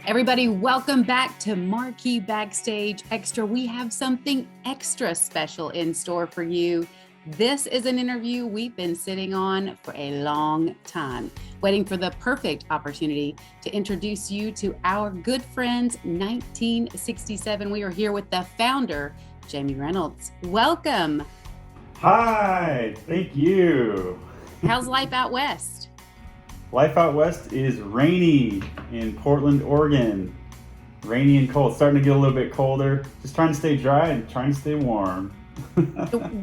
Everybody, welcome back to Marquee Backstage Extra. We have something extra special in store for you. This is an interview we've been sitting on for a long time, waiting for the perfect opportunity to introduce you to our good friends, 1967. We are here with the founder, Jamie Reynolds. Welcome. Hi, thank you. How's life out west? Life out west is rainy in Portland, Oregon. Rainy and cold, starting to get a little bit colder. Just trying to stay dry and trying to stay warm.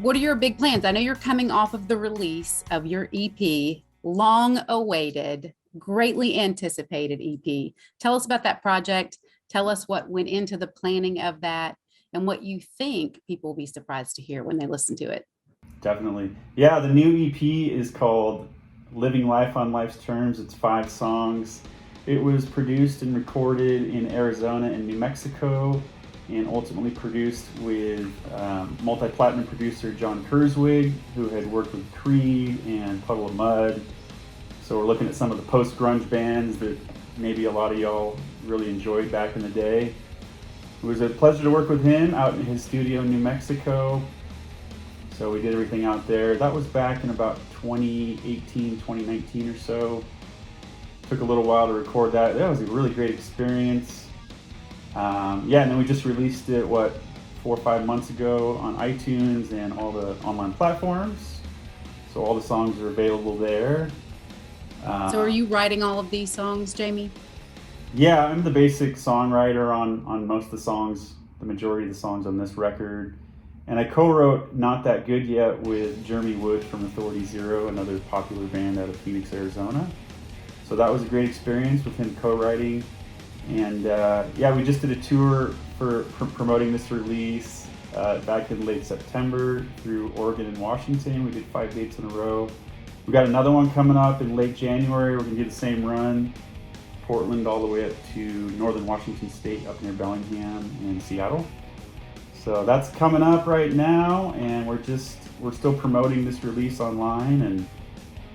What are your big plans? I know you're coming off of the release of your EP, long awaited, greatly anticipated EP. Tell us about that project. Tell us what went into the planning of that and what you think people will be surprised to hear when they listen to it. Definitely. Yeah, the new EP is called Living Life on Life's Terms. It's 5 songs. It was produced and recorded in Arizona and New Mexico, and ultimately produced with multi-platinum producer John Kurzwig, who had worked with Creed and Puddle of Mud. So we're looking at some of the post-grunge bands that maybe a lot of y'all really enjoyed back in the day. It was a pleasure to work with him out in his studio in New Mexico. So we did everything out there. That was back in about 2018, 2019 or so. Took a little while to record that. That was a really great experience. And then we just released it, 4 or 5 months ago on iTunes and all the online platforms. So all the songs are available there. So are you writing all of these songs, Jamie? Yeah, I'm the basic songwriter on most of the songs, the majority of the songs on this record. And I co-wrote Not That Good Yet with Jeremy Wood from Authority Zero, another popular band out of Phoenix, Arizona. So that was a great experience with him co-writing. And we just did a tour for promoting this release back in late September through Oregon and Washington. We did 5 dates in a row. We got another one coming up in late January. We're gonna do the same run, Portland all the way up to northern Washington State, up near Bellingham and Seattle. So that's coming up right now, and we're still promoting this release online and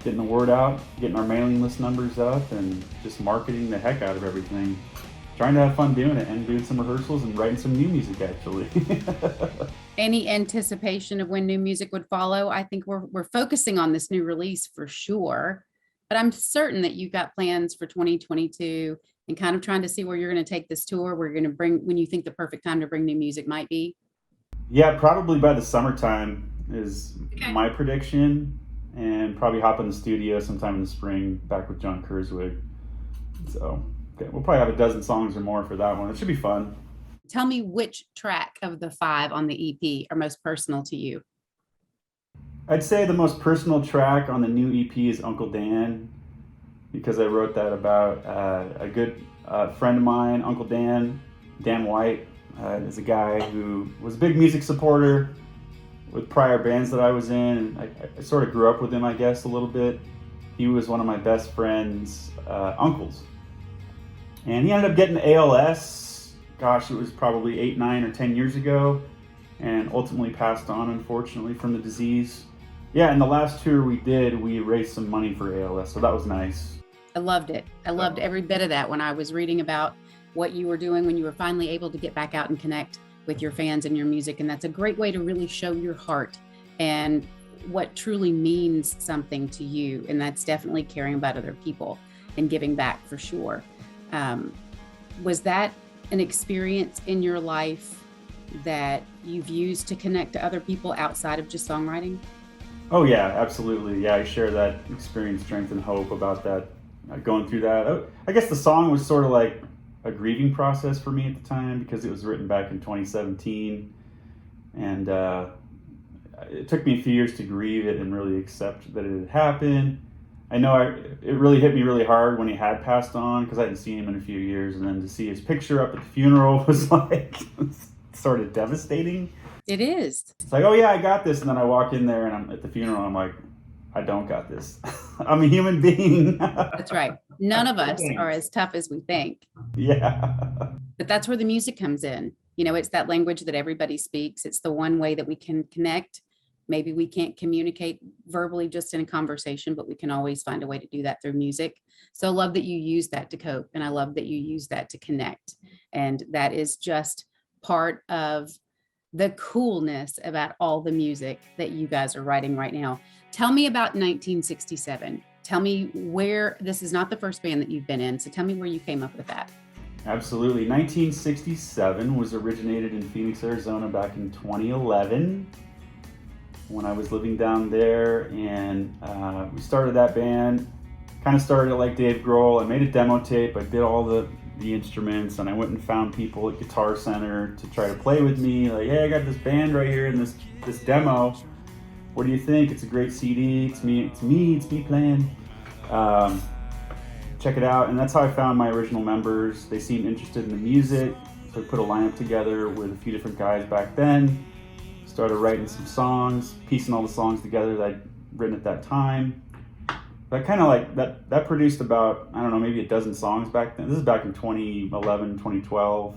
getting the word out, getting our mailing list numbers up, and just marketing the heck out of everything. Trying to have fun doing it and doing some rehearsals and writing some new music, actually. Any anticipation of when new music would follow? I think we're focusing on this new release for sure, but I'm certain that you've got plans for 2022 and kind of trying to see where you're going to take this tour. We're going to bring, when you think the perfect time to bring new music might be. Yeah, probably by the summertime is my prediction, and probably hop in the studio sometime in the spring back with John Kurzwig. So we'll probably have a dozen songs or more for that one. It should be fun. Tell me which track of the 5 on the EP are most personal to you. I'd say the most personal track on the new EP is Uncle Dan, because I wrote that about a good friend of mine, Uncle Dan White. Is a guy who was a big music supporter with prior bands that I was in. I sort of grew up with him, I guess, a little bit. He was one of my best friend's uncles. And he ended up getting ALS, gosh, it was probably 8, 9, or 10 years ago, and ultimately passed on, unfortunately, from the disease. Yeah, and the last tour we did, we raised some money for ALS, so that was nice. I loved it. I loved every bit of that when I was reading about what you were doing when you were finally able to get back out and connect with your fans and your music. And that's a great way to really show your heart and what truly means something to you. And that's definitely caring about other people and giving back for sure. Was that an experience in your life that you've used to connect to other people outside of just songwriting? Oh yeah, absolutely. Yeah, I share that experience, strength, and hope about that, going through that. I guess the song was sort of like a grieving process for me at the time, because it was written back in 2017, and it took me a few years to grieve it and really accept that it had happened. I know it really hit me really hard when he had passed on, because I hadn't seen him in a few years, and then to see his picture up at the funeral was like sort of devastating. It is. It's like, oh yeah, I got this, and then I walk in there and I'm at the funeral, I'm like, I don't got this. I'm a human being. That's right. None of us are as tough as we think. Yeah. But that's where the music comes in. You know, it's that language that everybody speaks. It's the one way that we can connect maybe we can't communicate verbally just in a conversation, but we can always find a way to do that through music. So I love that you use that to cope, and I love that you use that to connect. And that is just part of the coolness about all the music that you guys are writing right now. Tell me about 1967. Tell me where, this is not the first band that you've been in, so tell me where you came up with that. Absolutely. 1967 was originated in Phoenix, Arizona back in 2011 when I was living down there, and we started that band. Kind of started like Dave Grohl. I made a demo tape. I did all the instruments, and I went and found people at Guitar Center to try to play with me. Like, hey, I got this band right here in this demo. What do you think? It's a great CD. It's me playing. Check it out. And that's how I found my original members. They seemed interested in the music, so I put a lineup together with a few different guys back then. Started writing some songs, piecing all the songs together that I'd written at that time. That kind of like, that produced about, I don't know, maybe a dozen songs back then. This is back in 2011, 2012.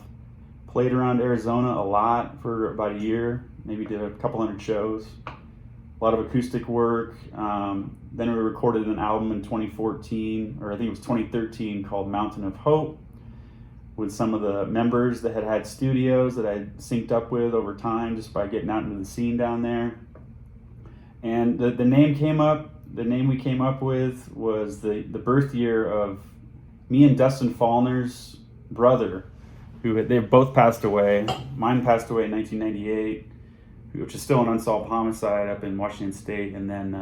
Played around Arizona a lot for about a year. Maybe did a couple hundred shows. A lot of acoustic work. Then we recorded an album in 2014, or I think it was 2013, called Mountain of Hope, with some of the members that had studios that I synced up with over time just by getting out into the scene down there. And the name came up. The name we came up with was the birth year of me and Dustin Fallner's brother, they both passed away. Mine passed away in 1998, which is still an unsolved homicide up in Washington State, and then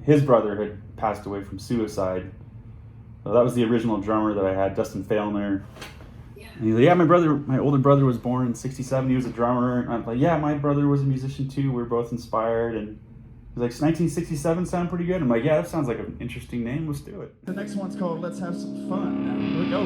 his brother had passed away from suicide. So that was the original drummer that I had, Dustin Fallner. And he's like, yeah, my older brother was born in 67. He was a drummer. And I'm like, yeah, my brother was a musician too. We were both inspired. And he's like, does 1967 sound pretty good? I'm like, yeah, that sounds like an interesting name. Let's do it. The next one's called Let's Have Some Fun. Here we go.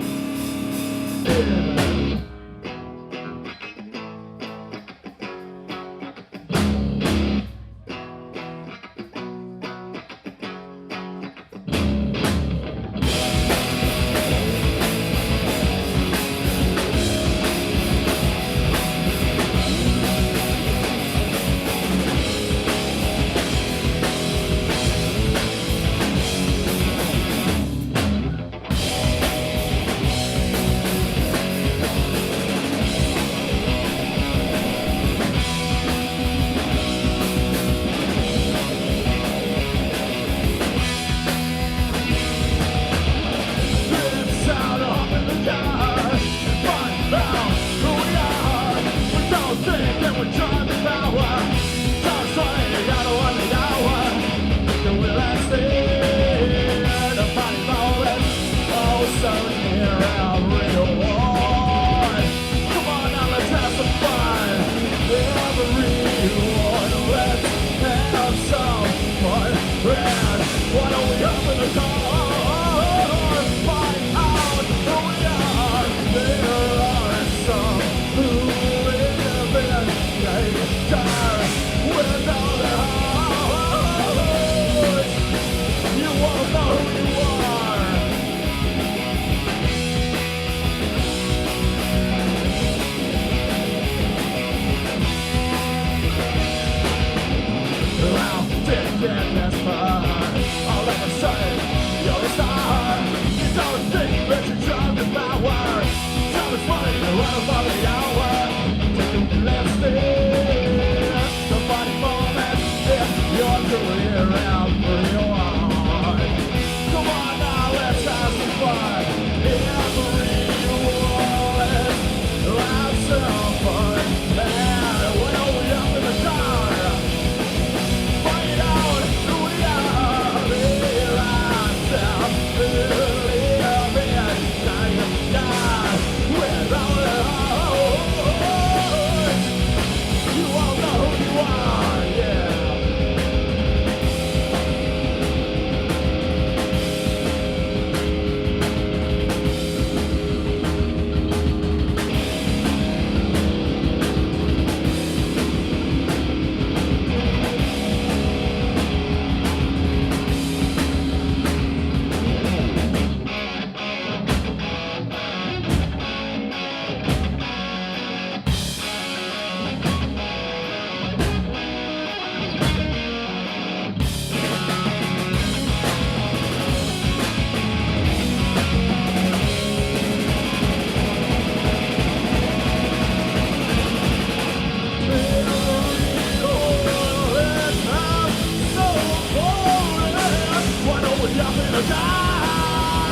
Jump in the car,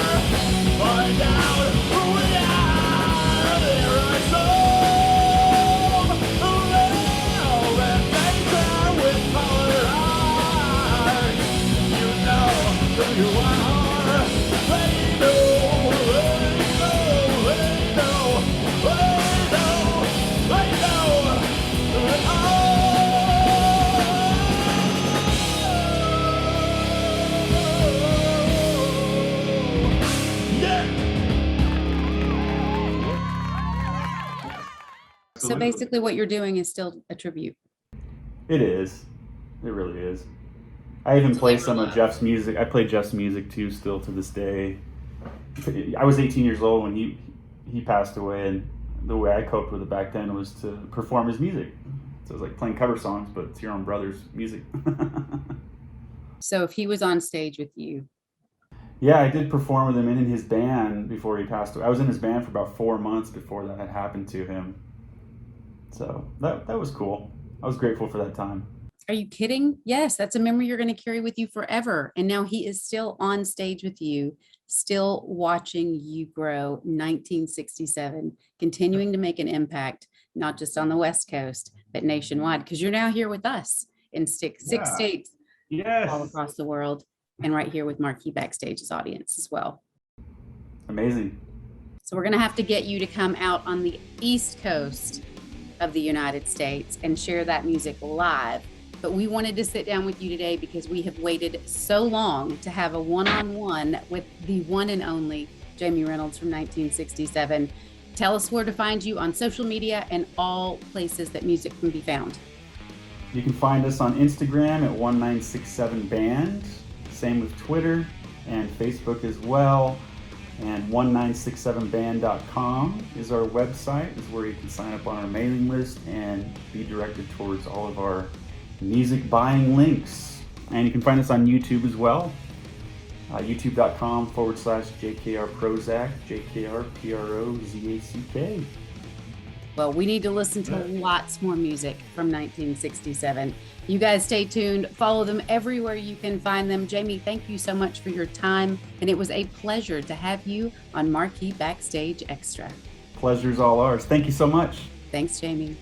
find out who we are. There are some love and nature with colored eyes. You know who you are. They know, they know, they know, they know, they know. Yeah. So basically what you're doing is still a tribute. It is. It really is. I even play some of Jeff's music. I play Jeff's music too, still to this day. I was 18 years old when he passed away, and the way I coped with it back then was to perform his music. So it was like playing cover songs, but it's your own brother's music. So if he was on stage with you, Yeah, I did perform with him and in his band before he passed away. I was in his band for about 4 months before that had happened to him. So that was cool. I was grateful for that time. are you kidding? Yes, that's a memory you're going to carry with you forever. And now he is still on stage with you, still watching you grow. 1967, continuing to make an impact, not just on the West Coast, but nationwide, because you're now here with us in six states all Yes. across the world, and right here with Marquee Backstage's audience as well. Amazing. So we're going to have to get you to come out on the East Coast of the United States and share that music live. But we wanted to sit down with you today because we have waited so long to have a one-on-one with the one and only Jamie Reynolds from 1967. Tell us where to find you on social media and all places that music can be found. You can find us on Instagram at 1967band. Same with Twitter and Facebook as well. And 1967band.com is our website, is where you can sign up on our mailing list and be directed towards all of our music buying links. And you can find us on YouTube as well. YouTube.com/JKR Prozac, JKR PROZACK. Well, we need to listen to lots more music from 1967. You guys stay tuned. Follow them everywhere you can find them. Jamie, thank you so much for your time. And it was a pleasure to have you on Marquee Backstage Extra. Pleasure's all ours. Thank you so much. Thanks, Jamie.